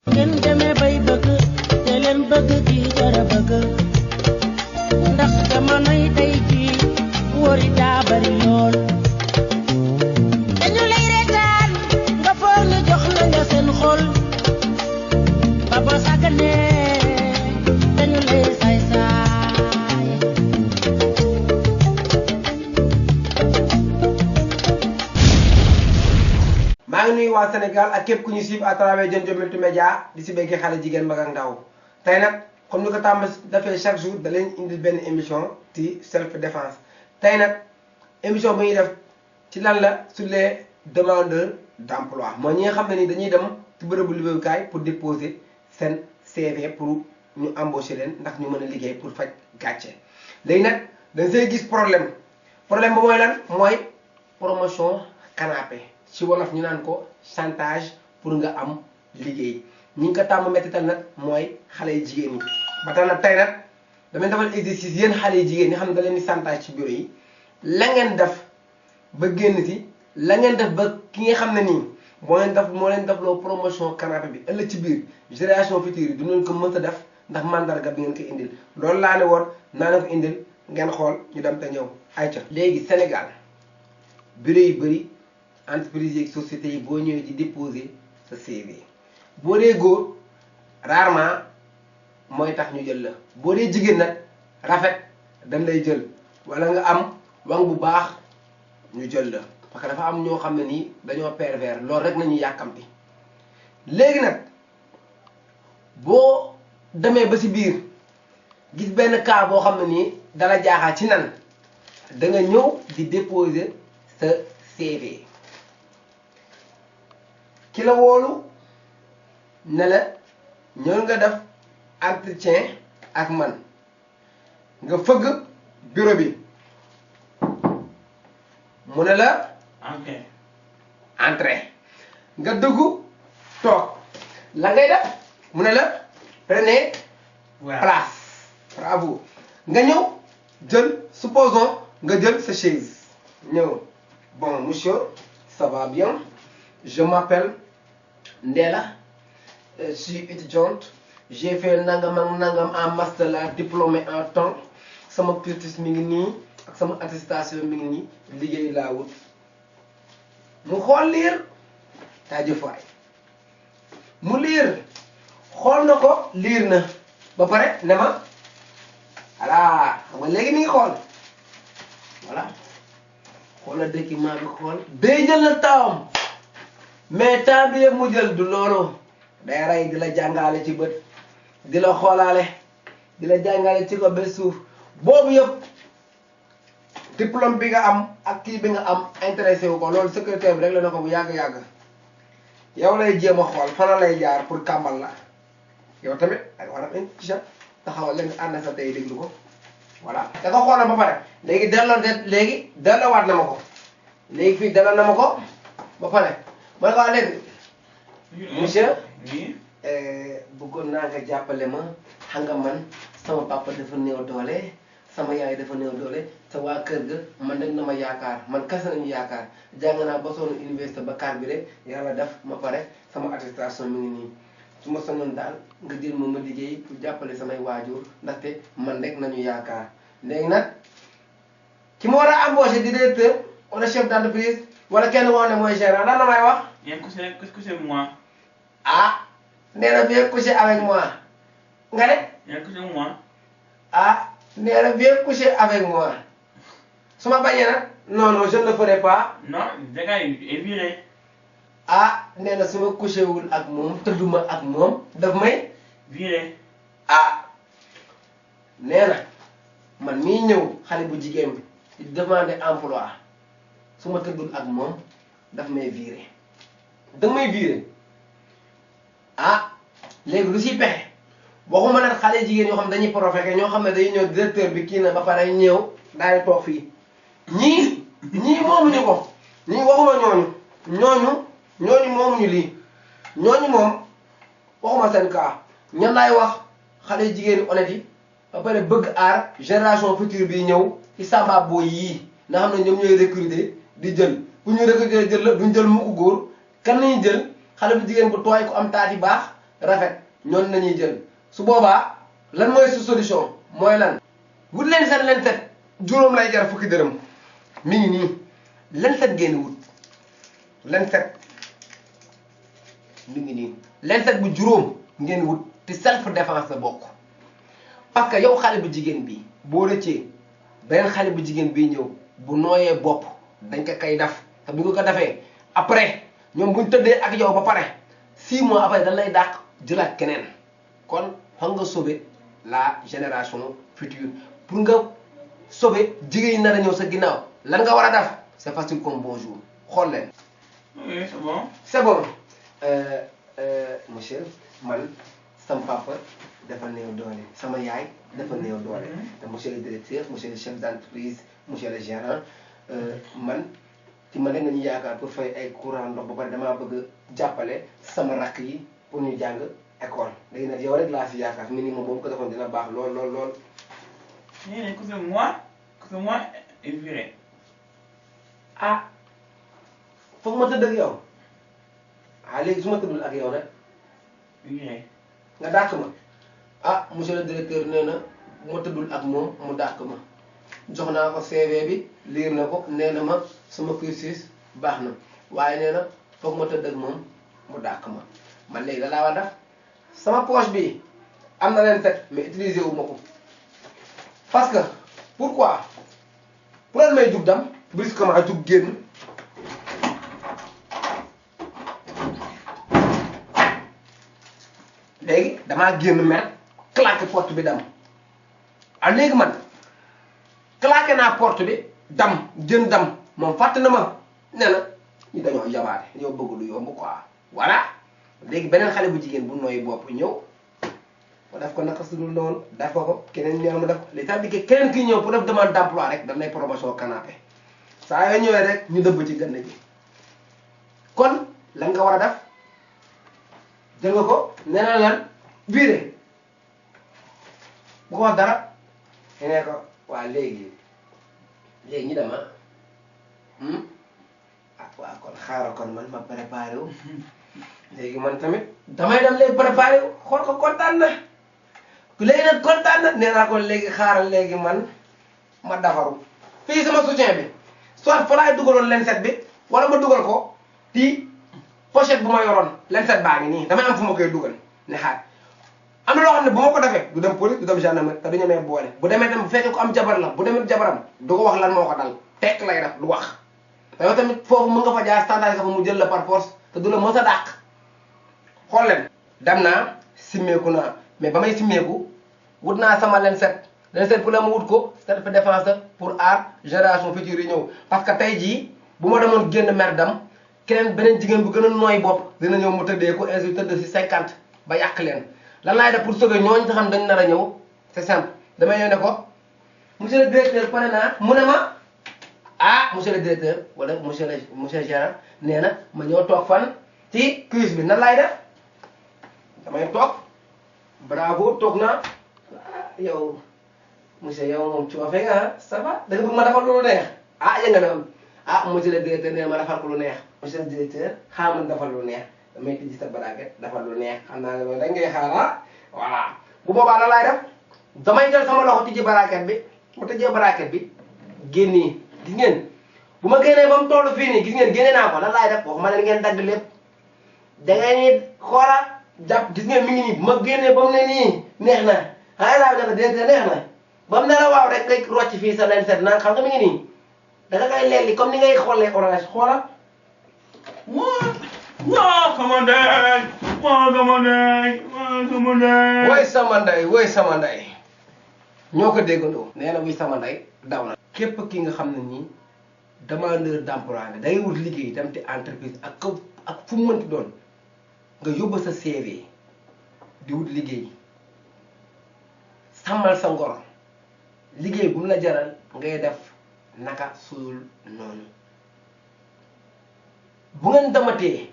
ngeen demee bay bëgg te leen bëgg di jara bëgg ndax jamonoy tey jii wóori daa bari lool dañu lay reetaan nga foog ñu jox la nga seen xol ba boo sàgganee dañu lay saay-saay maa ngi nuyu waa Sénégal ak képp ku ñu suivre à travers Diène Diop multimédia di si béggee xale jigéen mag ak ndaw tey nag comme ni ko tàmm dafee chaque jour da leen indi benn émission ci self défense tey nag émission bi ñuy def ci lan la sur les demandeurs d'emploi mooy ñi nga xam ne ni dañuy dem ci bërëbu liggéeyukaay pour déposer seen CV pour ñu embaucher leen ndax ñu mën a liggéey pour faj gàcce léegi nag dañ see gis problème ba mooy lan mooy promotion canapé ci wolof ñu naan ko chantage pour nga am liggéey ñi ngi ko tàmm mettital nag mooy xale yu jigéen ñi ba tax nag tey nag damay defal exercice yéen xale yu jigéen ñi xam ne da leen di chantage ci bureau yi la ngeen def ba génn si la ngeen def ba ki nga xam ne nii moo leen def loo promotion canapé bi ëllëg ci biir génération future yi du leen ko mën a def ndax mandarga bi ngeen ko indil loolu laa ne woon naa ne ko indil ngeen xool ñu dem te ñëw ayca léegi Sénégal bureau yu bëri entreprise yeeg société yi boo ñëwee di déposer sa CV boo dee góor rarement mooy tax ñu jël la boo dee jigéen nag rafet dañ lay jël wala nga am wang bu baax ñu jël la parce que dafa am ñoo xam ne nii dañoo pervers loolu rek nañu yàkkamti léegi nag boo demee ba ci biir gis benn cas boo xam ne nii dala jaaxal ci nan da nga ñëw di déposer sa CV ki la woolu ne la ñëw nga def entretien ak man nga fëgg bureau bi mu ne la entrée nga dugg toog la ngay def mu ne la prenez place bravo nga ñëw jël supposons nga jël sa chaise ñëw bon monsieur ça va bien je m'appelle Ndella je suis étudiante j'ai fait nangam ak nangam en master la diplômé en temps sama cursus mi ngi nii ak sama attestation mi ngi nii liggéey laa wut mu xool liir jaajëf waay mu liir xool na ko liir na ba pare ne ma voilà xam nga léegi mi ngi xool voilà xoola document bi xool day jël na taawam mais temps bi yëpp mu jël du loolu day rey di la jàngale ci bët di la xoolaale di la jàngale ci ko ba suuf boobu yëpp diplôme bi nga am ak kii bi nga am intéressé wu ko loolu secrétaire bi rek la na ko bu yàgg-yàgg yow lay jéem a xool fana lay jaar pour kàmbal la yow tamit ak war a incha taxawal leen ànd sa tey déglu ko voilà da ko xoolal ba pare léegi delloowaat na ma ko léegi fii delloo na ma ko ba pare ma ne ko léegi monsieur bëggoon naa nga jàppale ma xam nga man sama papa dafa néew doole sama yaay dafa néew doole te waa kër ga man dañ na ma yaakaar man kese nañu yaakaar jàng naa ba sonn université ba kaar bi rek yàlla def ma pare sama attestation mi ngi nii su ma sonoon daal nga jël ma liggéey pour jàppale samay waajur ndaxte man rek nañu yaakaar léegi nag ki ma war a embaucher di directeur wala chef d'entreprise wala kenn wax ne mooy gérant lan la may wax. Viens coucher avec moi. Ah, nee na viens coucher avec moi. Nga ne? Viens coucher avec moi. Ah, nee na viens coucher avec moi. su ma bañee nag non je ne le ferai pas. Non, le gars est viré. Ah, nee na su ma couché wul ak moom tëdduma ak moom daf may. Viré. Ah, nee na man mii ñëw xale bu jigéen bi di demander emploi su ma tëddul ak moom daf may viré. danga may viré ah léegi lu si pexe waxuma nag xale jigéen yoo xam dañuy proféqué ñoo xam ne day ñëw directeur bi kii na ba pare ñëw daal di toog fii ñii moomuñu ko ñii waxuma ñooñu moomuñu lii ñooñu moom waxuma seen cas ñan laay wax xale jigéen honnête yi ba pare bëgg aar génération future bi ñëw ci samba boo yii nga xam ne ñoom ñooy recruter di jël bu ñu recruter jël la duñ jël mukk góor kan lañuy jël xale bu jigéen bu tooy ku am taati baax rafet ñoon nañuy jël su boobaa lan mooy su solution mooy lan wut leen seen lenset juróom lay jar fukki dërëm mi ngi nii lenset ngeen wut lenset mi ngi nii lenset bu juróom ngeen wut te self défense la bokk parce que yow xale bu jigéen bi boo rëccee beneen xale bu jigéen bii ñëw bu nooyee bopp dañ ko kay def te bu ñu ko defee après ñoom buñ tëddee ak yow ba pare 6 mois après dañ lay dàq jëlaat keneen kon xam nga sauver la génération future pour nga sauver jigéen ñi nar a ñëw sa ginnaaw lan nga war a def c'est facile comme bonjour xool leen. Oui, c'est bon. c'est bon monsieur man sama papa dafa néew doole sama yaay dafa néew doole te monsieur le directeur monsieur le chef d'entreprise monsieur le gérant man ci ma ne nga ñu yaakaar pour fay ay courant ndox ba pare damaa bëgg jàppale sama rakk yi pour ñu jàng école léegi nag yow rek laa fi yaakaar minimum boobu ko defoon dina baax lool lool lool. Mais que c'est moi est viré. ah foog ma tëdd ak yow ah léegi su ma tëddul ak yow nag Viré. nga dàq ma ah monsieur le directeur nee na bu ma tëddul ak moom mu dàq ma jox naa ko CV bi liir na ko nee na ma sama cursus baax na waaye nee na foog ma tëdd ak moom mu dàq ma man léegi da laa war a def sama poche bi am na leen set mais utiliser wu ma ko parce que pourquoi pour lan may jug dam brusquement jug génn léegi damaa génn mer claqué porte bi dam ah léegi man claqué naa porte bi dam jën dam moom fàtte na ma nee na ñu dañoo yabaate ñoo bëgg lu yomb quoi voilà léegi beneen xale bu jigéen bu nooy bopp ñëw ma def ko naka su dul noonu def ko keneen ñëw ma def li tax di keneen kii ñëw pour def demande d'emploi rek daf lay promotion canapé saa yoo ñëwee rek ñu dëbb ci gën gi kon lan nga war a def jël nga ko nee na lan viré bu ko wax dara ne ko waa léegi ñu dema ah waaw kon xaaral kon man ma préparé wu léegi man tamit damay dem léegi préparé wu xool ko kontaan na léegi nag kontaan na nee naa ko léegi xaaral léegi man ma defaru fii sama soutien bi soit fa laay dugaloon lenset bi wala ma dugal ko ci pochette bu ma yoroon lenset baa ngi nii damay am fu ma koy dugal ne xaar am na loo xam ne bu ma ko defee du dem police du dem gendarmerie te du ñemee boole bu demee tam bu fekkee ko am jabar la bu demee jabaram du ko wax lan moo ko dal tekk lay def du wax te yow tamit foofu mën nga fa jaar standard fa mu jël la par force te du la mës a dàq xool leen dem naa simmeeku naa mais ba may simmeeku wut naa sama lenset pour la ma wut ko self défense pour aar génération future yi ñëw parce que tey jii bu ma demoon génn mer dam keneen beneen jigéen bu gën a nooy bopp dina ñëw mu tëddee ko ainsi tëdd si 50 ba yàq leen lan laay def pour sauver ñooñu nga xam dañ nar a ñëw c'est simple damay ñëw ne ko monsieur le directeur pare naa mu ne ma ah monsieur le directeur wala monsieur gérant nee na ma ñëw toog fan ci cuisse bi nan laay def damay toog bravo toog naa yow monsieur yow moom coofe nga ça va da nga bëgg ma defal lu neex ah yëg nga ne ah monsieur le directeur nee na ma defal ko lu neex monsieur le directeur xaaral ma defal lu neex damay tijji sa baraket defal lu neex xam naa ne dañ ngay xaar voilà bu boobaa la laay def damay jël sama loxo tijji baraket bi mu tijjee baraket bi génnee gis ngeen bu ma génnee ba mu toll fii nii gis ngeen génne naa ko lan laay def waxuma leen ngeen dagg lépp da ngay ni xoola jàpp gis ngeen mi ngi nii bu ma génnee ba mu ne nii neex na xanaa laa ne ko directeur neex na ba mu ne la waaw rek ngay rocc fii sa leen set naan xam nga mi ngi nii da nga koy lelli comme ni ngay xoolee orange xoola. Moi, commandé. woy sama nday ñoo ko déggandoo nee na wuy sama nday daw na képp ki nga xam ne nii demandeur d'emploi nga day wut liggéey dem ci entreprise ak fu mu mënti doon nga yóbbu sa CV di wut liggéey sàmmal sa ngor liggéey bu mu la jaral ngay def naka suul noonu bu ngeen damatee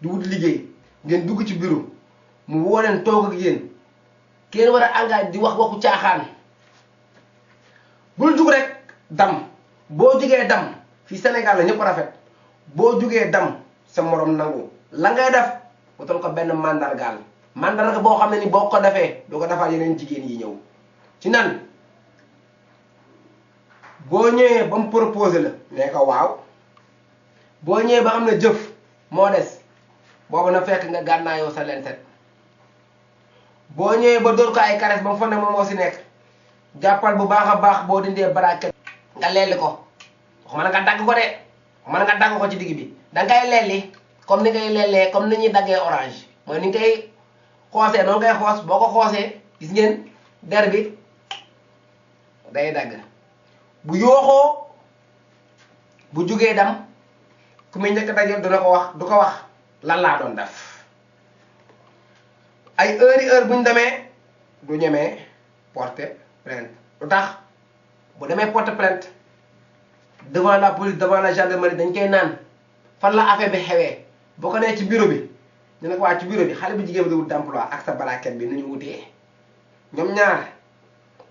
di wut liggéey ngeen dugg ci bureau mu woo leen toog ak yéen kenn war a engagé di wax waxu caaxaan bul jug rek dam boo jugee dam fii Sénégal la ñëpp rafet boo jugee dam sa morom nangu la ngay def wutal ko benn mandargaal mandarga boo xam ne ni boo ko defee doo ko defaat yeneen jigéen yi ñëw ci nan boo ñëwee ba mu proposé la nee ko waaw boo ñëwee ba xam ne jëf moo des boobu na fekk nga gànnaayoo sa lenset boo ñëwee ba dóor ko ay caresses ba mu fa ne moom moo si nekk jàppal bu baax a baax boo dindee braquet nga lelli ko waxuma la nga dagg ko de waxuma la nga dagg ko ci digg bi danga koy lelli comme ni ngay lellee comme ni ñuy daggee orange mooy ni ngay xoosee noonu ngay xoos boo ko xoosee gis ngeen der bi day dagg bu yooxoo bu jugee dam ku muy njëkk dajal dina ko wax du ko wax lan laa doon def ay heure bu ñu demee du ñemee porter plainte lu tax bu demee porter plainte devant la police devant la gendarmerie dañ koy naan fan la affaire bi xewee boo ko nee ci bureau bi ñu ne ko waa ci bureau bi xale bu jigéen bi di wut d'emploi ak sa baraket bi nu ñu wutee ñoom ñaar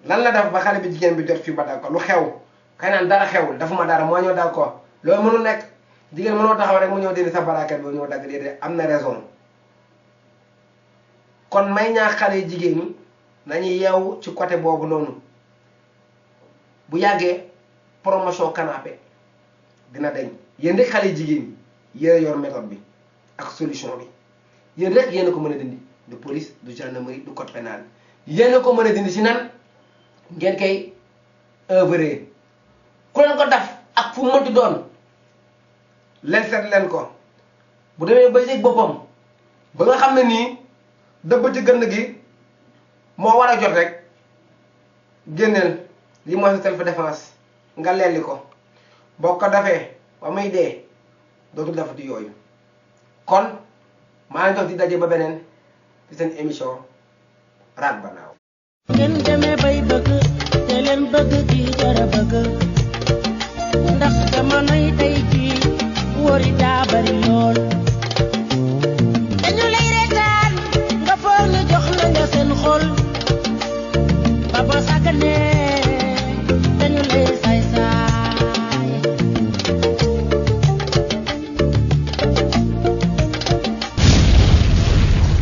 lan la def ba xale bi jigéen bi jot fii ba dal ko lu xew kay naan dara xewul dafuma dara moo ñëw dal ko loolu mënul nekk jigéen mënoo taxaw rek mu ñëw dindi sa baraket bi ñëw dagg déedéet am na raison kon may ñaa xale yi jigéen ñi nañu yeewu ci côté boobu noonu bu yàggee promotion canapé dina dañ yéen rek xale yi jigéen ñi yéen a yor méthode bi ak solution bi yéen rek yéen a ko mën a dindi du police du gendarmerie du code pénal yéen a ko mën a dindi si nan ngeen koy œuvrer ku leen ko def ak fu mënti doon leen seet leen ko bu demee ba yëg boppam ba nga xam ne nii dëbb ci gënn gi moo war a jot rek génneel lii mooy sa self défense nga lelli ko boo ko defee ba muy dee dootul defati yooyu kon maa ngi toog di daje ba beneen ci seen émission Rak Ba Naaw ngeen demee bay bëgg te leen bëgg di jara bëgg